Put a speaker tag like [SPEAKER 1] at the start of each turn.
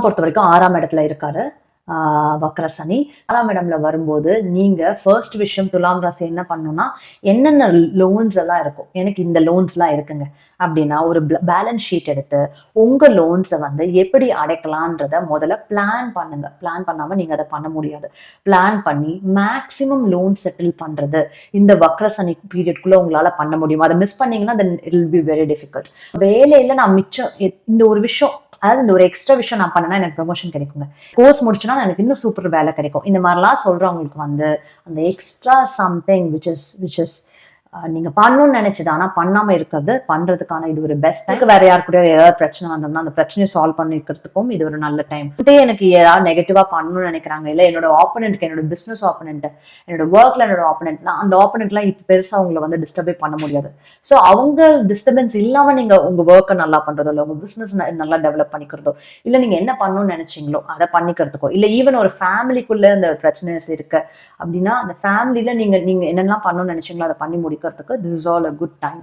[SPEAKER 1] பொறுத்த வரைக்கும் 6ஆம் இடத்துல இருக்காரு. வக்ர சனி. 6ஆம் இடம்ல வரும்போது நீங்க ஃபர்ஸ்ட் விஷயம் துலாம் ராசி என்ன பண்ணணும்னா, என்னென்ன லோன்ஸ் எல்லாம் இருக்கும். எனக்கு இந்த லோன்ஸ்லாம் இருக்குங்க. அப்படின்னா ஒரு பேலன்ஸ் ஷீட் எடுத்து, உங்க லோன்ஸ வந்து எப்படி அடைக்கலான்றத முதல்ல பிளான் பண்ணுங்க. பிளான் பண்ணாம நீங்க அத பண்ண முடியாது. பிளான் பண்ணி மேக்ஸிமம் லோன் செட்டில் பண்றது, இந்த வக்ர சனி பீரியட்குள்ள உங்களால பண்ண முடியும். அத மிஸ் பண்ணீங்கன்னா, then it will be very difficult. வேலையில நான் மிச்சம் இந்த ஒரு விஷயம், அதாவது இந்த ஒரு எக்ஸ்ட்ரா விஷயம் நான் பண்ணேன்னா எனக்கு ப்ரமோஷன் கிடைக்குங்க. கோர்ஸ் முடிச்சுன்னா எனக்கு இன்னும் சூப்பர் வேலை கிடைக்கும். இந்த மாதிரிலாம் சொல்றவங்களுக்கு வந்து அந்த எக்ஸ்ட்ரா சம்திங் விச் இஸ் நீங்க பண்ணணும்னு நினைச்சது ஆனா பண்ணாம இருக்கிறது பண்றதுக்கான இது ஒரு பெஸ்ட் டைம். வேற யாரு கூட ஏதாவது பிரச்சனை வந்தோம்னா அந்த பிரச்சனையை சால்வ் பண்ணிக்கிறதுக்கும் இது ஒரு நல்ல டைம். எனக்கு யாராவது நெகட்டிவா பண்ணணும்னு நினைக்கிறாங்க, இல்ல என்னோட ஆப்போனன்ட்க்கு, என்னோட பிசினஸ் ஆப்போனன்ட், என்னோட ஒர்க்ல என்னோட ஆப்போனன்ட்னா அந்த ஆப்போனன்ட்லாம் இப்ப பெருசா அவங்களை வந்து டிஸ்டர்பே பண்ண முடியாது. ஸோ அவங்க டிஸ்டர்பன்ஸ் இல்லாம நீங்க உங்க ஒர்க்கை நல்லா பண்றதோ, இல்லை உங்க பிசினஸ் நல்லா டெவலப் பண்ணிக்கிறதோ, இல்ல நீங்க என்ன பண்ணணும்னு நினைச்சீங்களோ அதை பண்ணிக்கிறதுக்கோ, இல்ல ஈவன் ஒரு ஃபேமிலிக்குள்ள இந்த பிரச்சனைஸ் இருக்கு அப்படின்னா அந்த ஃபேமிலியில நீங்க நீங்க என்னெல்லாம் பண்ணணும்னு நினைச்சீங்களோ அதை பண்ணி முடிக்கிறதுக்கு this is all a good time.